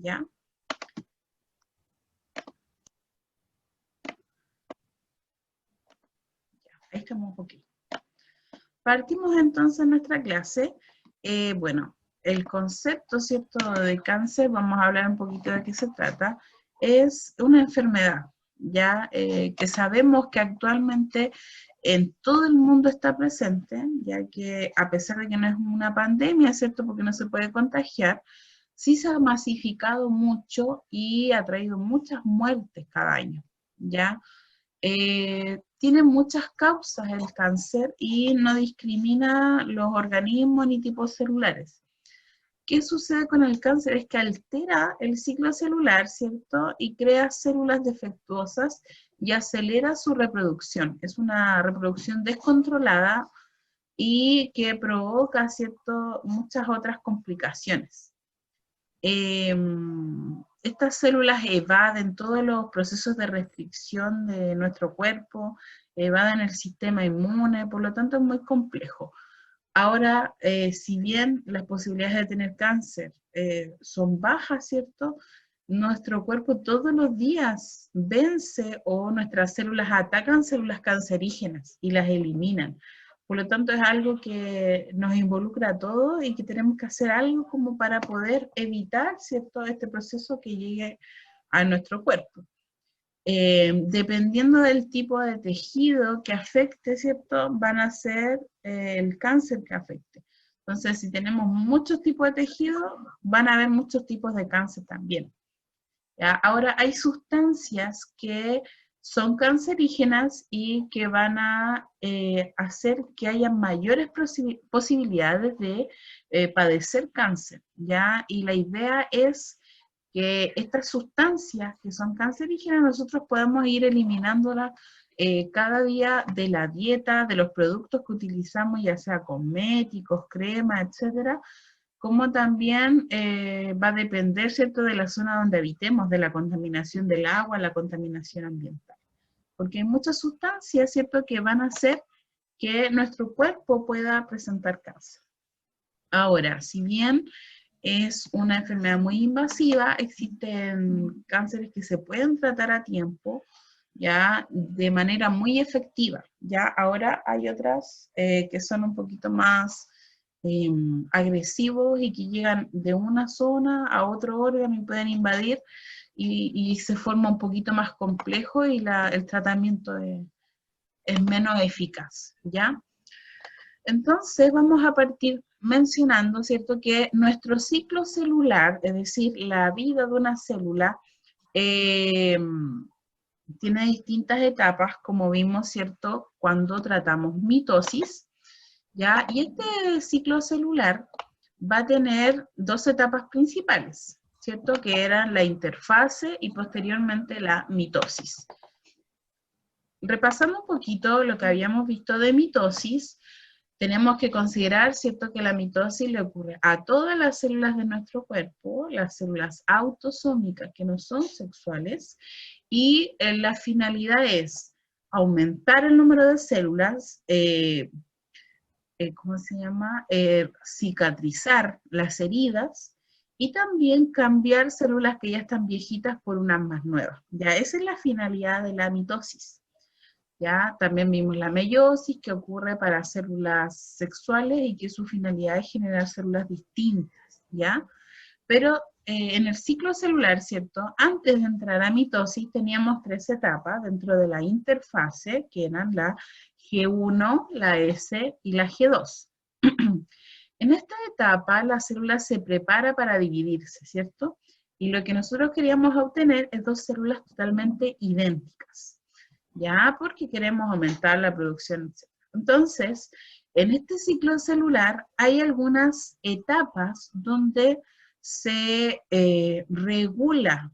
¿ya? Ahí estamos un poquito. Partimos entonces nuestra clase. Bueno, el concepto, ¿cierto?, de cáncer, vamos a hablar un poquito de qué se trata, es una enfermedad, ya que sabemos que actualmente en todo el mundo está presente, ya que a pesar de que no es una pandemia, ¿cierto?, porque no se puede contagiar, sí se ha masificado mucho y ha traído muchas muertes cada año, ¿ya? Tiene muchas causas el cáncer y no discrimina los organismos ni tipos celulares. ¿Qué sucede con el cáncer? Es que altera el ciclo celular, ¿cierto? Y crea células defectuosas y acelera su reproducción. Es una reproducción descontrolada y que provoca, ¿cierto?, muchas otras complicaciones. Estas células evaden todos los procesos de restricción de nuestro cuerpo, evaden el sistema inmune, por lo tanto es muy complejo. Ahora, si bien las posibilidades de tener cáncer son bajas, ¿cierto?, nuestro cuerpo todos los días vence o nuestras células atacan células cancerígenas y las eliminan. Por lo tanto, es algo que nos involucra a todos y que tenemos que hacer algo como para poder evitar, ¿cierto?, este proceso que llegue a nuestro cuerpo. Dependiendo del tipo de tejido que afecte, ¿cierto?, van a ser el cáncer que afecte. Entonces, si tenemos muchos tipos de tejido, van a haber muchos tipos de cáncer también. ¿Ya? Ahora, hay sustancias que son cancerígenas y que van a hacer que haya mayores posibilidades de padecer cáncer, ¿ya? Y la idea es que estas sustancias que son cancerígenas nosotros podemos ir eliminándolas cada día de la dieta, de los productos que utilizamos, ya sea cosméticos, cremas, etcétera, como también va a depender, ¿cierto?, de la zona donde habitemos, de la contaminación del agua, la contaminación ambiental. Porque hay muchas sustancias, ¿cierto?, que van a hacer que nuestro cuerpo pueda presentar cáncer. Ahora, si bien es una enfermedad muy invasiva, existen cánceres que se pueden tratar a tiempo, ya de manera muy efectiva. Ya ahora hay otras que son un poquito más agresivos y que llegan de una zona a otro órgano y pueden invadir y se forma un poquito más complejo y el tratamiento es menos eficaz, ¿ya? Entonces vamos a partir mencionando, ¿cierto?, que nuestro ciclo celular, es decir, la vida de una célula, tiene distintas etapas, como vimos, ¿cierto?, cuando tratamos mitosis, ¿ya? Y este ciclo celular va a tener dos etapas principales, ¿cierto?, que eran la interfase y posteriormente la mitosis. Repasando un poquito lo que habíamos visto de mitosis, tenemos que considerar, ¿cierto?, que la mitosis le ocurre a todas las células de nuestro cuerpo, las células autosómicas que no son sexuales, y la finalidad es aumentar el número de células, ¿cómo se llama?, cicatrizar las heridas, y también cambiar células que ya están viejitas por unas más nuevas. Ya, esa es la finalidad de la mitosis. ¿Ya? También vimos la meiosis, que ocurre para células sexuales y que su finalidad es generar células distintas, ¿ya? Pero en el ciclo celular, ¿cierto?, antes de entrar a mitosis teníamos tres etapas dentro de la interfase, que eran la G1, la S y la G2. En esta etapa la célula se prepara para dividirse, ¿cierto? Y lo que nosotros queríamos obtener es dos células totalmente idénticas, ¿ya? Porque queremos aumentar la producción. Entonces, en este ciclo celular hay algunas etapas donde se regula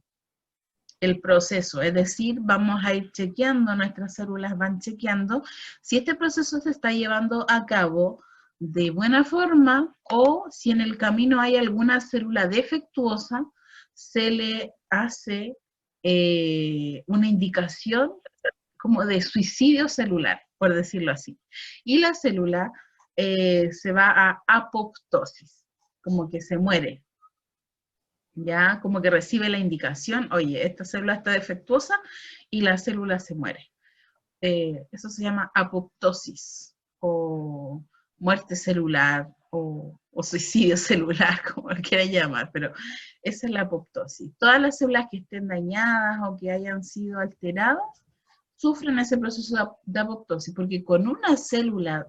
el proceso, es decir, vamos a ir chequeando, nuestras células van chequeando si este proceso se está llevando a cabo de buena forma o si en el camino hay alguna célula defectuosa, se le hace una indicación como de suicidio celular, por decirlo así. Y la célula se va a apoptosis, como que se muere. ya como que recibe la indicación, oye, esta célula está defectuosa y la célula se muere. Eso se llama apoptosis o muerte celular o suicidio celular, como lo quieran llamar, pero esa es la apoptosis. Todas las células que estén dañadas o que hayan sido alteradas sufren ese proceso de apoptosis, porque con una célula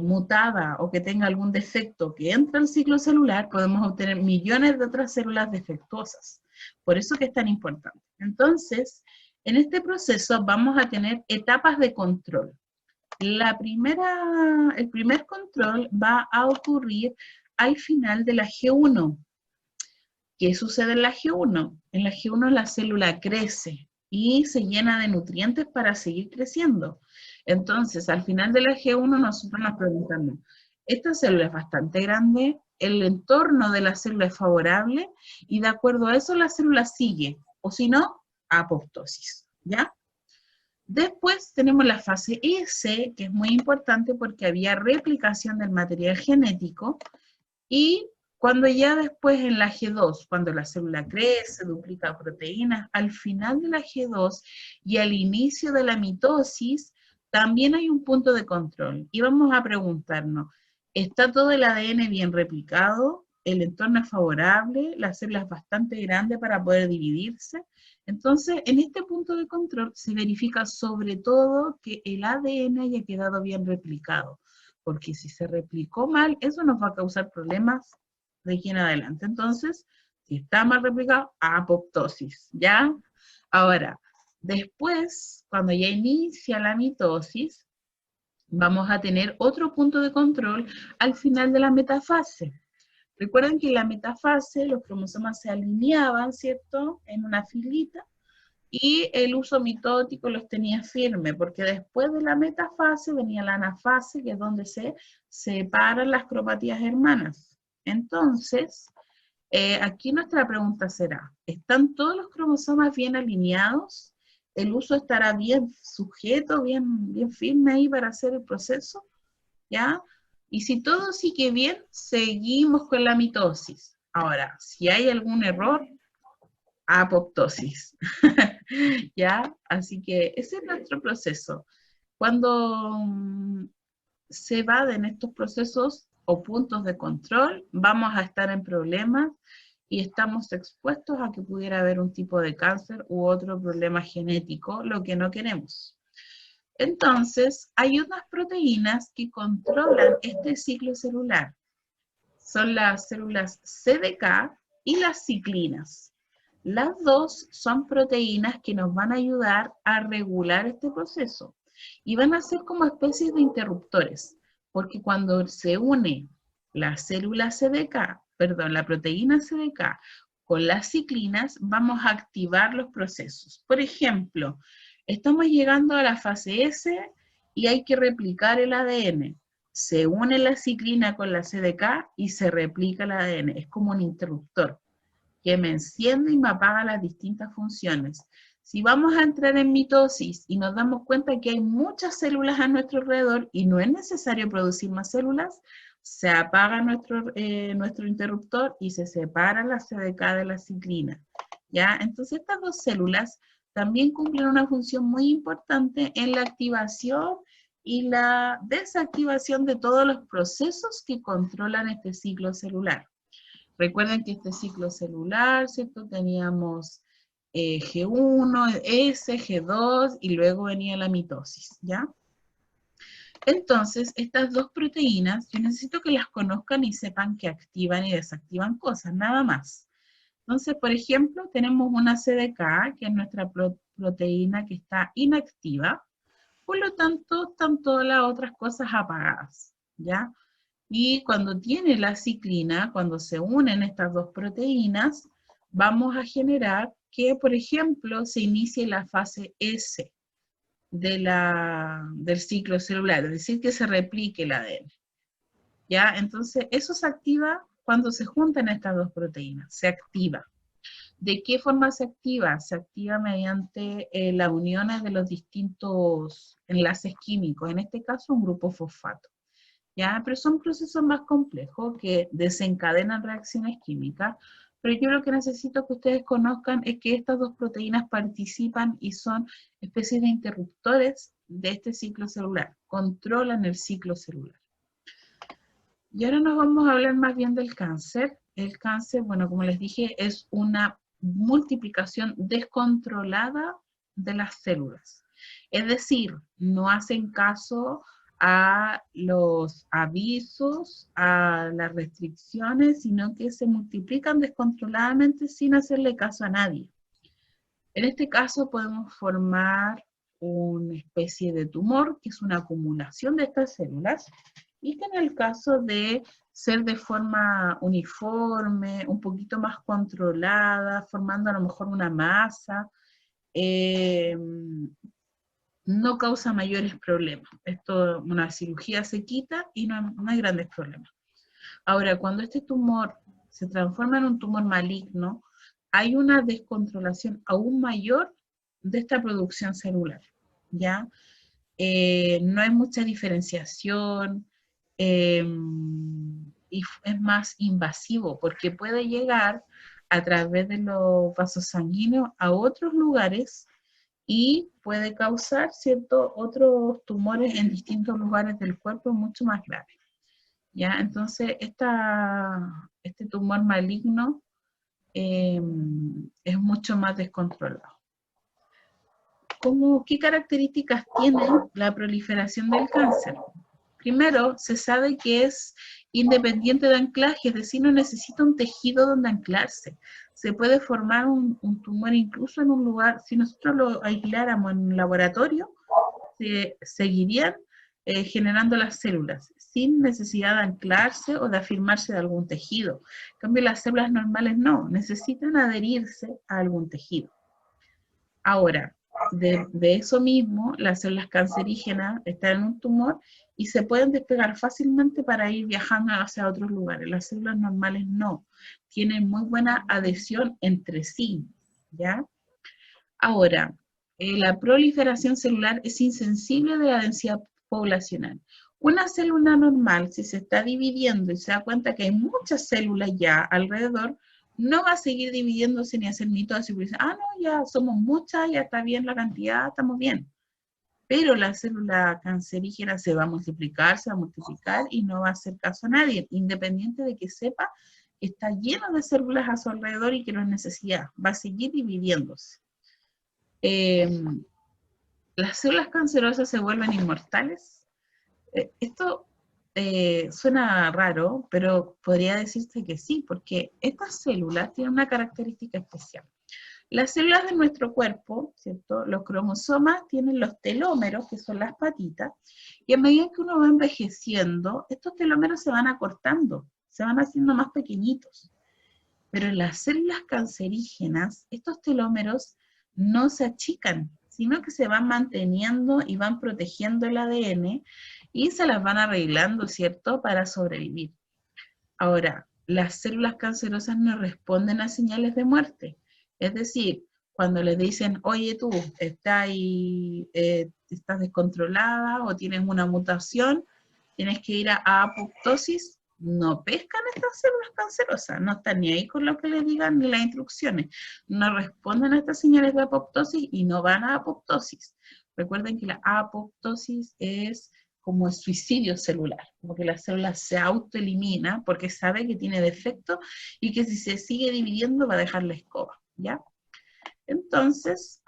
mutada o que tenga algún defecto que entra al ciclo celular, podemos obtener millones de otras células defectuosas. Por eso que es tan importante. Entonces, en este proceso vamos a tener etapas de control. El primer control va a ocurrir al final de la G1. ¿Qué sucede en la G1? En la G1 la célula crece y se llena de nutrientes para seguir creciendo. Entonces, al final de la G1 nosotros nos preguntamos, esta célula es bastante grande, el entorno de la célula es favorable y de acuerdo a eso la célula sigue, o si no, apoptosis, ¿ya? Después tenemos la fase S, que es muy importante porque había replicación del material genético y cuando ya después en la G2, cuando la célula crece, duplica proteínas, al final de la G2 y al inicio de la mitosis, también hay un punto de control. Y vamos a preguntarnos, ¿está todo el ADN bien replicado? ¿El entorno es favorable? ¿La célula es bastante grande para poder dividirse? Entonces, en este punto de control se verifica sobre todo que el ADN haya quedado bien replicado, porque si se replicó mal, eso nos va a causar problemas de aquí en adelante. Entonces, si está mal replicado, apoptosis, ¿ya? Ahora, después, cuando ya inicia la mitosis, vamos a tener otro punto de control al final de la metafase. Recuerden que en la metafase los cromosomas se alineaban, ¿cierto?, en una filita, y el uso mitótico los tenía firme, porque después de la metafase venía la anafase, que es donde se separan las cromatías hermanas. Entonces, aquí nuestra pregunta será, ¿están todos los cromosomas bien alineados? ¿El uso estará bien sujeto, bien firme ahí para hacer el proceso? ¿Ya? Y si todo sigue bien, seguimos con la mitosis. Ahora, si hay algún error, apoptosis. ¿Ya? Así que ese es nuestro proceso. Cuando se evaden estos procesos o puntos de control, vamos a estar en problemas y estamos expuestos a que pudiera haber un tipo de cáncer u otro problema genético, lo que no queremos. Entonces, hay unas proteínas que controlan este ciclo celular. Son las células CDK y las ciclinas. Las dos son proteínas que nos van a ayudar a regular este proceso y van a ser como especies de interruptores, porque cuando se une la célula CDK, perdón, la proteína CDK con las ciclinas, vamos a activar los procesos. Por ejemplo, estamos llegando a la fase S y hay que replicar el ADN. Se une la ciclina con la CDK y se replica el ADN. Es como un interruptor que me enciende y me apaga las distintas funciones. Si vamos a entrar en mitosis y nos damos cuenta que hay muchas células a nuestro alrededor y no es necesario producir más células, se apaga nuestro interruptor y se separa la CDK de la ciclina. ¿Ya? Entonces estas dos células también cumplen una función muy importante en la activación y la desactivación de todos los procesos que controlan este ciclo celular. Recuerden que este ciclo celular, ¿cierto? Teníamos G1, S, G2 y luego venía la mitosis, ¿ya? Entonces, estas dos proteínas, yo necesito que las conozcan y sepan que activan y desactivan cosas, nada más. Entonces, por ejemplo, tenemos una CDK, que es nuestra proteína que está inactiva, por lo tanto, están todas las otras cosas apagadas, ¿ya? Y cuando tiene la ciclina, cuando se unen estas dos proteínas, vamos a generar que, por ejemplo, se inicie la fase S del ciclo celular, es decir, que se replique el ADN. ¿Ya? Entonces, eso se activa cuando se juntan estas dos proteínas, se activa. ¿De qué forma se activa? Se activa mediante las uniones de los distintos enlaces químicos, en este caso un grupo fosfato. ¿Ya? Pero son procesos más complejos que desencadenan reacciones químicas, Pero yo lo que necesito que ustedes conozcan es que estas dos proteínas participan y son especies de interruptores de este ciclo celular, controlan el ciclo celular. Y ahora nos vamos a hablar más bien del cáncer. El cáncer, bueno, como les dije, es una multiplicación descontrolada de las células. Es decir, no hacen caso a los avisos, a las restricciones, sino que se multiplican descontroladamente sin hacerle caso a nadie. En este caso podemos formar una especie de tumor, que es una acumulación de estas células, y que en el caso de ser de forma uniforme, un poquito más controlada, formando a lo mejor una masa, no causa mayores problemas. Esto, una cirugía se quita y no hay grandes problemas. Ahora, cuando este tumor se transforma en un tumor maligno, hay una descontrolación aún mayor de esta producción celular, ¿ya? No hay mucha diferenciación y es más invasivo porque puede llegar a través de los vasos sanguíneos a otros lugares y puede causar ciertos otros tumores en distintos lugares del cuerpo mucho más graves. ¿Ya? Entonces, este tumor maligno es mucho más descontrolado. ¿Qué características tiene la proliferación del cáncer? Primero, se sabe que es independiente de anclaje, es decir, no necesita un tejido donde anclarse. Se puede formar un tumor incluso en un lugar, si nosotros lo aisláramos en un laboratorio, se seguirían generando las células, sin necesidad de anclarse o de afirmarse de algún tejido. En cambio, las células normales no, necesitan adherirse a algún tejido. Ahora, de eso mismo, las células cancerígenas están en un tumor y se pueden despegar fácilmente para ir viajando hacia otros lugares. Las células normales no, tienen muy buena adhesión entre sí, ¿ya? Ahora, la proliferación celular es insensible de la densidad poblacional. Una célula normal, si se está dividiendo y se da cuenta que hay muchas células ya alrededor, no va a seguir dividiéndose ni hacer mitosis, porque dice, no, ya somos muchas, ya está bien la cantidad, estamos bien. Pero la célula cancerígena se va a multiplicar y no va a hacer caso a nadie, independiente de que sepa que está lleno de células a su alrededor y que no necesita, va a seguir dividiéndose. Las células cancerosas se vuelven inmortales. Esto suena raro, pero podría decirse que sí, porque estas células tienen una característica especial. Las células de nuestro cuerpo, ¿cierto? Los cromosomas tienen los telómeros, que son las patitas, y a medida que uno va envejeciendo, estos telómeros se van acortando, se van haciendo más pequeñitos. Pero en las células cancerígenas, estos telómeros no se achican, sino que se van manteniendo y van protegiendo el ADN y se las van arreglando, ¿cierto?, para sobrevivir. Ahora, las células cancerosas no responden a señales de muerte. Es decir, cuando les dicen, oye tú, estás descontrolada o tienes una mutación, tienes que ir a apoptosis, no pescan estas células cancerosas, no están ni ahí con lo que les digan ni las instrucciones, no responden a estas señales de apoptosis y no van a apoptosis. Recuerden que la apoptosis es como el suicidio celular, como que la célula se autoelimina porque sabe que tiene defecto y que si se sigue dividiendo va a dejar la escoba, ¿ya? Entonces,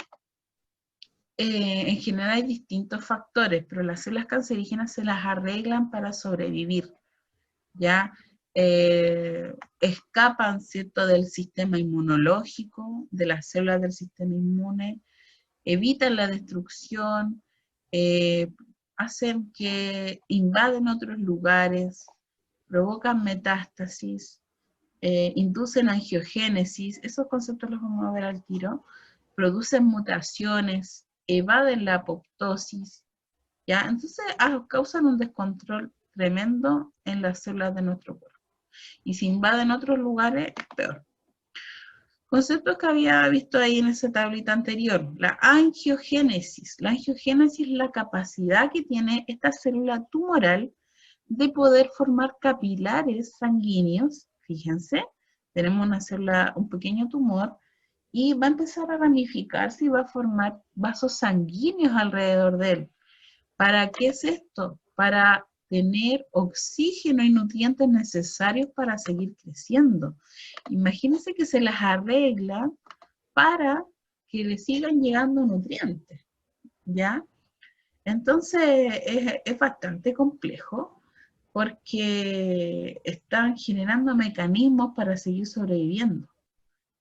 en general hay distintos factores, pero las células cancerígenas se las arreglan para sobrevivir, ¿ya? Escapan, ¿cierto?, del sistema inmunológico, de las células del sistema inmune, evitan la destrucción, hacen que invaden otros lugares, provocan metástasis, inducen angiogénesis, esos conceptos los vamos a ver al tiro, producen mutaciones, evaden la apoptosis, ¿ya? Entonces causan un descontrol tremendo en las células de nuestro cuerpo. Y si invaden otros lugares, peor. Conceptos que había visto ahí en esa tablita anterior, la angiogénesis. La angiogénesis es la capacidad que tiene esta célula tumoral de poder formar capilares sanguíneos, fíjense, tenemos una célula, un pequeño tumor, y va a empezar a ramificarse y va a formar vasos sanguíneos alrededor de él. ¿Para qué es esto? Para tener oxígeno y nutrientes necesarios para seguir creciendo. Imagínense que se las arregla para que le sigan llegando nutrientes, ¿ya? Entonces es bastante complejo porque están generando mecanismos para seguir sobreviviendo,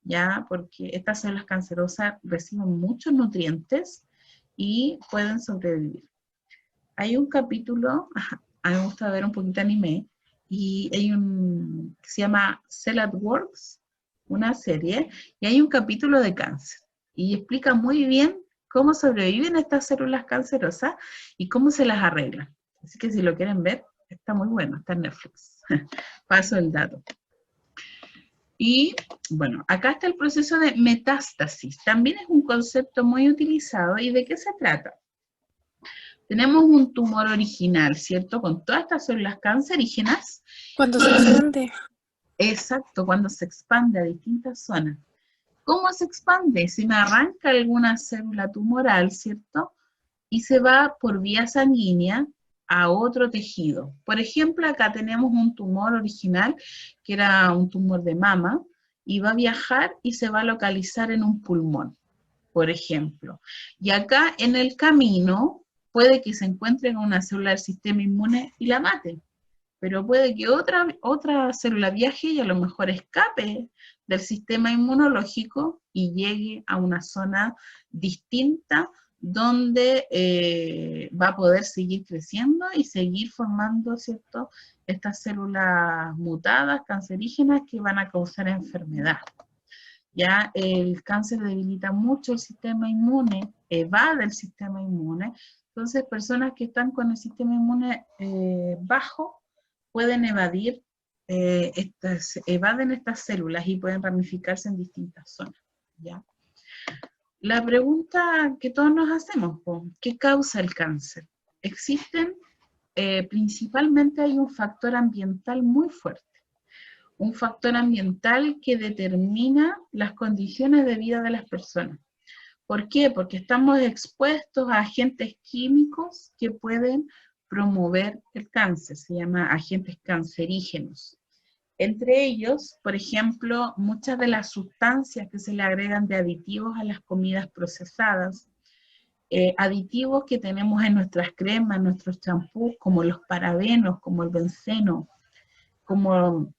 ¿ya? Porque estas células cancerosas reciben muchos nutrientes y pueden sobrevivir. Hay un capítulo, a mí me gusta ver un poquito de anime, y hay un que se llama Cell at Works, una serie, y hay un capítulo de cáncer, y explica muy bien cómo sobreviven estas células cancerosas y cómo se las arreglan. Así que si lo quieren ver, está muy bueno, está en Netflix. Paso el dato. Y bueno, acá está el proceso de metástasis. También es un concepto muy utilizado. ¿Y de qué se trata? Tenemos un tumor original, ¿cierto? Con todas estas células cancerígenas. Cuando se expande. Exacto, cuando se expande a distintas zonas. ¿Cómo se expande? Se me arranca alguna célula tumoral, ¿cierto? Y se va por vía sanguínea a otro tejido. Por ejemplo, acá tenemos un tumor original, que era un tumor de mama, y va a viajar y se va a localizar en un pulmón, por ejemplo. Y acá en el camino puede que se encuentre en una célula del sistema inmune y la mate, pero puede que otra célula viaje y a lo mejor escape del sistema inmunológico y llegue a una zona distinta donde va a poder seguir creciendo y seguir formando, ¿cierto?, estas células mutadas, cancerígenas, que van a causar enfermedad. Ya el cáncer debilita mucho el sistema inmune, evade el sistema inmune, entonces personas que están con el sistema inmune bajo pueden evaden estas células y pueden ramificarse en distintas zonas, ¿ya? La pregunta que todos nos hacemos, ¿qué causa el cáncer? Existen, principalmente hay un factor ambiental muy fuerte, un factor ambiental que determina las condiciones de vida de las personas. ¿Por qué? Porque estamos expuestos a agentes químicos que pueden promover el cáncer, se llama agentes cancerígenos. Entre ellos, por ejemplo, muchas de las sustancias que se le agregan de aditivos a las comidas procesadas, aditivos que tenemos en nuestras cremas, en nuestros champús, como los parabenos, como el benceno, como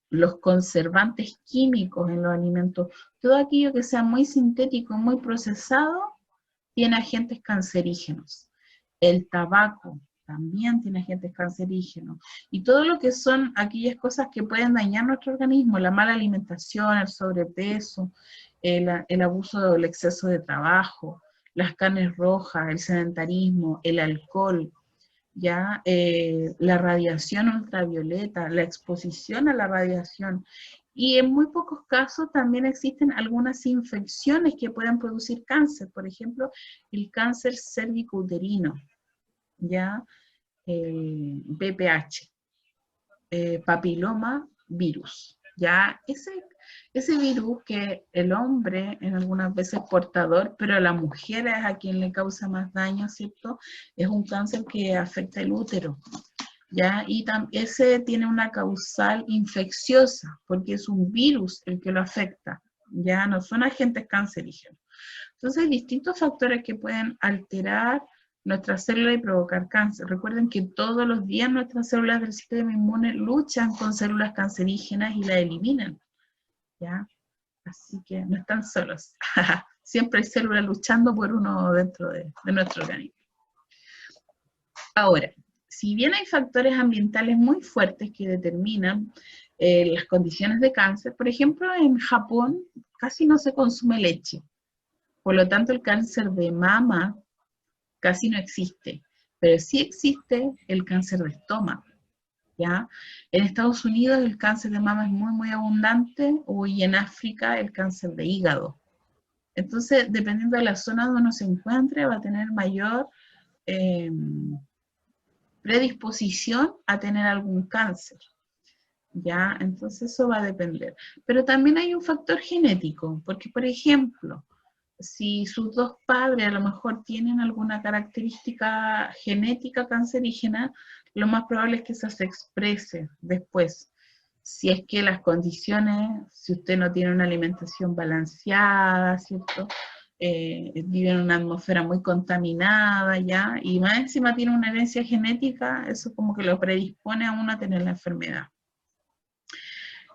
los conservantes químicos en los alimentos, todo aquello que sea muy sintético, muy procesado, tiene agentes cancerígenos. El tabaco también tiene agentes cancerígenos. Y todo lo que son aquellas cosas que pueden dañar nuestro organismo, la mala alimentación, el sobrepeso, el abuso o el exceso de trabajo, las carnes rojas, el sedentarismo, el alcohol, ya la radiación ultravioleta, la exposición a la radiación. Y en muy pocos casos también existen algunas infecciones que pueden producir cáncer, por ejemplo, el cáncer cérvico-uterino, ya BPH, papiloma virus, ya ese virus que el hombre en algunas veces portador, pero a la mujer es a quien le causa más daño, ¿cierto? Es un cáncer que afecta el útero, ¿ya? Y ese tiene una causal infecciosa, porque es un virus el que lo afecta, ya no son agentes cancerígenos. Entonces hay distintos factores que pueden alterar nuestra célula y provocar cáncer. Recuerden que todos los días nuestras células del sistema inmune luchan con células cancerígenas y las eliminan, ¿ya? Así que no están solos. Siempre hay células luchando por uno dentro de nuestro organismo. Ahora, si bien hay factores ambientales muy fuertes que determinan las condiciones de cáncer, por ejemplo, en Japón casi no se consume leche. Por lo tanto, el cáncer de mama casi no existe, pero sí existe el cáncer de estómago, ¿ya? En Estados Unidos el cáncer de mama es muy, muy abundante, y en África el cáncer de hígado. Entonces, dependiendo de la zona donde uno se encuentre, va a tener mayor predisposición a tener algún cáncer, ¿ya? Entonces eso va a depender. Pero también hay un factor genético, porque por ejemplo, si sus dos padres a lo mejor tienen alguna característica genética cancerígena, lo más probable es que eso se exprese después. Si es que las condiciones, si usted no tiene una alimentación balanceada, ¿cierto? Vive en una atmósfera muy contaminada, ¿ya? Y más encima tiene una herencia genética, eso como que lo predispone a uno a tener la enfermedad.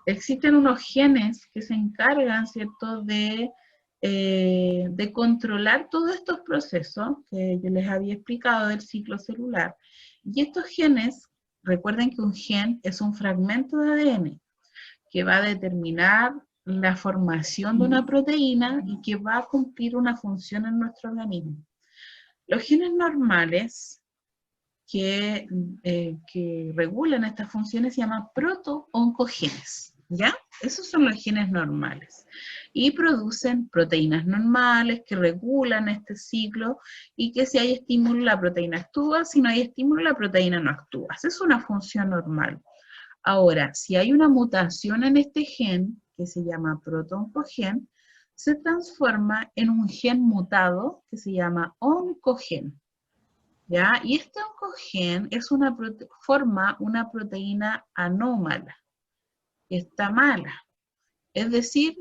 Existen unos genes que se encargan, ¿cierto?, de controlar todos estos procesos que yo les había explicado del ciclo celular. Y estos genes, recuerden que un gen es un fragmento de ADN que va a determinar la formación de una proteína y que va a cumplir una función en nuestro organismo. Los genes normales que regulan estas funciones se llaman proto-oncogenes, ¿ya? Esos son los genes normales. Y producen proteínas normales que regulan este ciclo y que si hay estímulo la proteína actúa, si no hay estímulo la proteína no actúa. Esa es una función normal. Ahora, si hay una mutación en este gen, que se llama proto-oncogen, se transforma en un gen mutado que se llama oncogen. ¿Ya? Y este oncogen es forma una proteína anómala, que está mala. Es decir,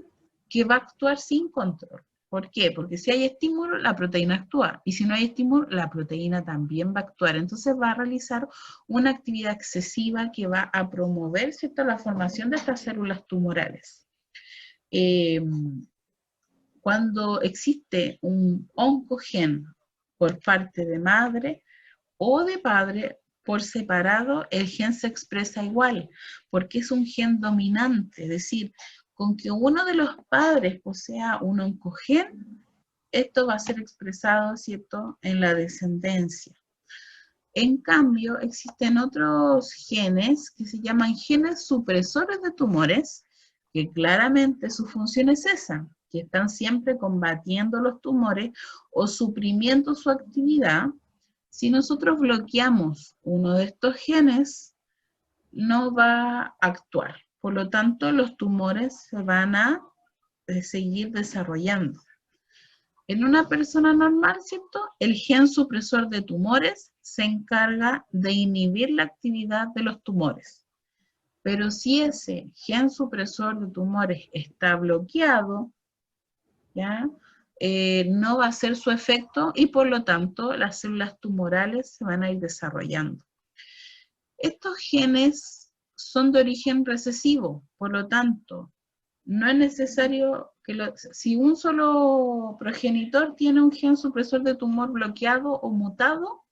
que va a actuar sin control. ¿Por qué? Porque si hay estímulo, la proteína actúa. Y si no hay estímulo, la proteína también va a actuar. Entonces va a realizar una actividad excesiva que va a promover, ¿cierto?, la formación de estas células tumorales. Cuando existe un oncogen por parte de madre o de padre, por separado, el gen se expresa igual, porque es un gen dominante, es decir, con que uno de los padres posea un oncogen, esto va a ser expresado, ¿cierto?, en la descendencia. En cambio, existen otros genes que se llaman genes supresores de tumores, que claramente su función es esa, que están siempre combatiendo los tumores o suprimiendo su actividad. Si nosotros bloqueamos uno de estos genes, no va a actuar. Por lo tanto, los tumores se van a seguir desarrollando. En una persona normal, ¿cierto?, el gen supresor de tumores se encarga de inhibir la actividad de los tumores. Pero si ese gen supresor de tumores está bloqueado, ¿ya?, no va a hacer su efecto y por lo tanto las células tumorales se van a ir desarrollando. Estos genes son de origen recesivo, por lo tanto, no es necesario que si un solo progenitor tiene un gen supresor de tumor bloqueado o mutado,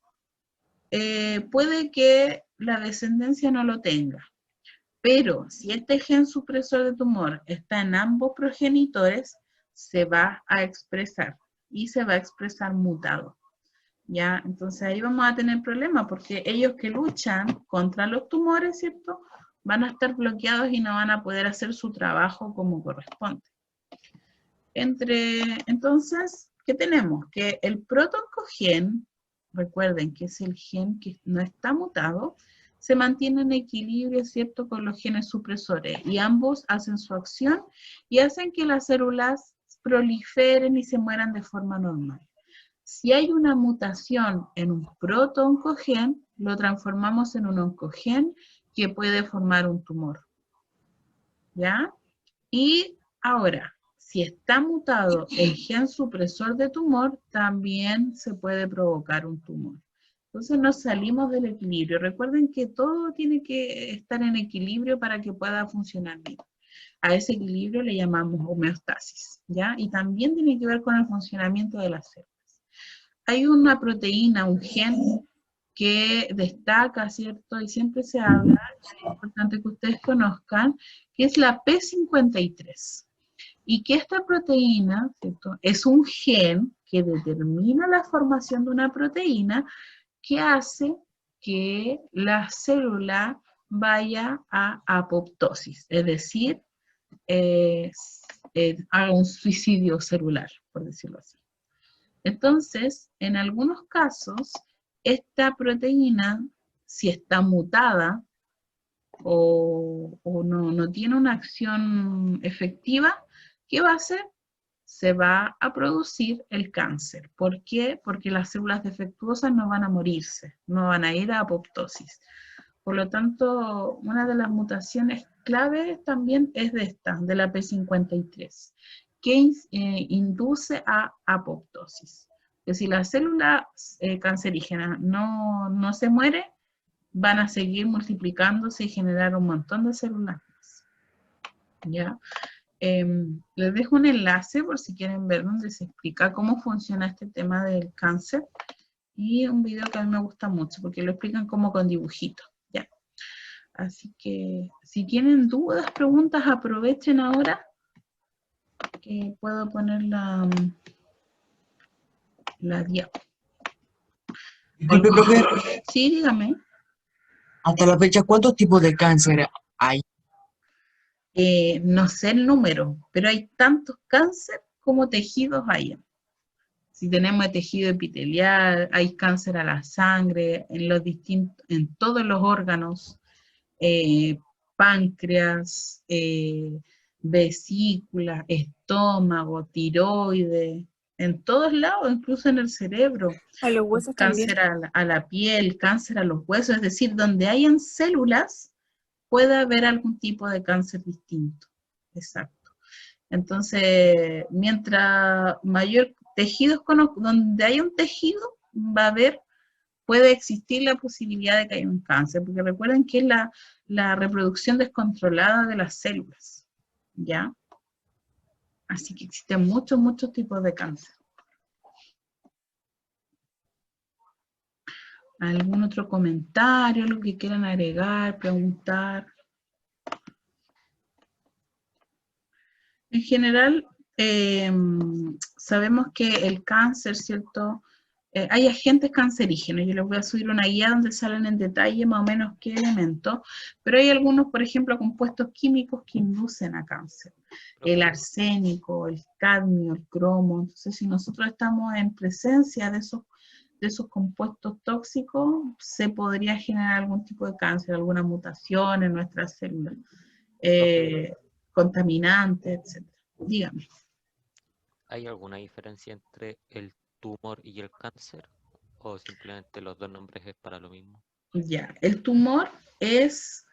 puede que la descendencia no lo tenga. Pero si este gen supresor de tumor está en ambos progenitores, se va a expresar y se va a expresar mutado. ¿Ya? Entonces ahí vamos a tener problemas porque ellos que luchan contra los tumores, ¿cierto?, van a estar bloqueados y no van a poder hacer su trabajo como corresponde. Entonces, ¿qué tenemos? Que el proto-oncogen, recuerden que es el gen que no está mutado, se mantiene en equilibrio, ¿cierto?, con los genes supresores y ambos hacen su acción y hacen que las células proliferen y se mueran de forma normal. Si hay una mutación en un proto-oncogen, lo transformamos en un oncogen que puede formar un tumor. ¿Ya? Y ahora, si está mutado el gen supresor de tumor, también se puede provocar un tumor. Entonces nos salimos del equilibrio. Recuerden que todo tiene que estar en equilibrio para que pueda funcionar bien. A ese equilibrio le llamamos homeostasis, ¿ya? Y también tiene que ver con el funcionamiento de las células. Hay una proteína, un gen que destaca, ¿cierto? Y siempre se habla, es importante que ustedes conozcan, que es la P53. Y que esta proteína, ¿cierto?, es un gen que determina la formación de una proteína que hace que la célula vaya a apoptosis, es decir, haga un suicidio celular, por decirlo así. Entonces, en algunos casos, esta proteína, si está mutada, o no tiene una acción efectiva, ¿qué va a hacer? Se va a producir el cáncer. ¿Por qué? Porque las células defectuosas no van a morirse, no van a ir a apoptosis. Por lo tanto, una de las mutaciones clave también es de esta, de la P53, que induce a apoptosis. Que si la célula cancerígena no se muere, van a seguir multiplicándose y generar un montón de células. ¿Ya? Les dejo un enlace por si quieren ver donde se explica cómo funciona este tema del cáncer y un video que a mí me gusta mucho porque lo explican como con dibujitos. ¿Ya? Así que si tienen dudas, preguntas, aprovechen ahora que puedo poner la diapo. Disculpe, profe, Sí, dígame. hasta la fecha, ¿cuántos tipos de cáncer hay? No sé el número, pero hay tantos cáncer como tejidos hay. Si tenemos tejido epitelial, hay cáncer a la sangre, en todos los órganos, páncreas, vesícula, estómago, tiroides, en todos lados, incluso en el cerebro. A los huesos también. Cáncer a la piel, cáncer a los huesos, es decir, donde hayan células, puede haber algún tipo de cáncer distinto. Exacto. Entonces, mientras mayor tejidos, donde hay un tejido, va a haber, puede existir la posibilidad de que haya un cáncer, porque recuerden que es la reproducción descontrolada de las células, ¿ya? Así que existen muchos tipos de cáncer. ¿Algún otro comentario, algo que quieran agregar, preguntar? En general, sabemos que el cáncer, ¿cierto? Hay agentes cancerígenos. Yo les voy a subir una guía donde salen en detalle más o menos qué elementos, pero hay algunos, por ejemplo, compuestos químicos que inducen a cáncer. El arsénico, el cadmio, el cromo. Entonces, si nosotros estamos en presencia de esos compuestos tóxicos, se podría generar algún tipo de cáncer, alguna mutación en nuestras células. Contaminantes, etc. Dígame. ¿Hay alguna diferencia entre el tumor y el cáncer? ¿O simplemente los dos nombres es para lo mismo? Ya, el tumor es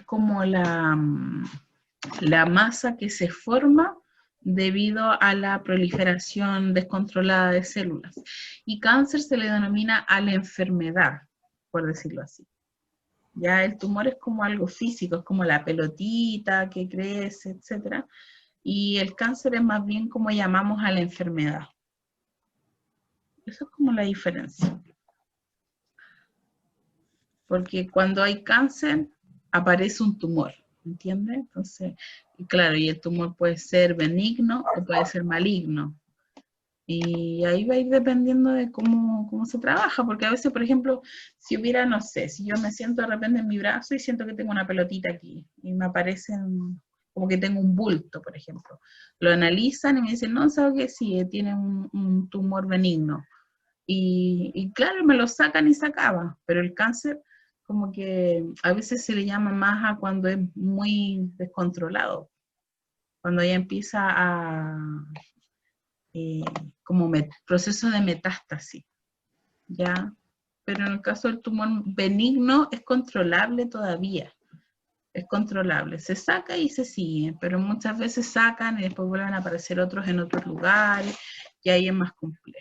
como la masa que se forma debido a la proliferación descontrolada de células. Y cáncer se le denomina a la enfermedad, por decirlo así. Ya el tumor es como algo físico, es como la pelotita que crece, etc. Y el cáncer es más bien como llamamos a la enfermedad. Eso es como la diferencia. Porque cuando hay cáncer, aparece un tumor, ¿entiendes? Entonces, y claro, y el tumor puede ser benigno o puede ser maligno. Y ahí va a ir dependiendo de cómo se trabaja, porque a veces, por ejemplo, si hubiera, no sé, si yo me siento de repente en mi brazo y siento que tengo una pelotita aquí, y me aparecen como que tengo un bulto, por ejemplo. Lo analizan y me dicen, no, ¿sabes qué? Sí, tiene un tumor benigno. Y claro, me lo sacan y se acaba, pero el cáncer como que a veces se le llama más a cuando es muy descontrolado, cuando ya empieza a como proceso de metástasis, ¿ya? Pero en el caso del tumor benigno es controlable todavía, es controlable, se saca y se sigue, pero muchas veces sacan y después vuelven a aparecer otros en otros lugares y ahí es más complejo.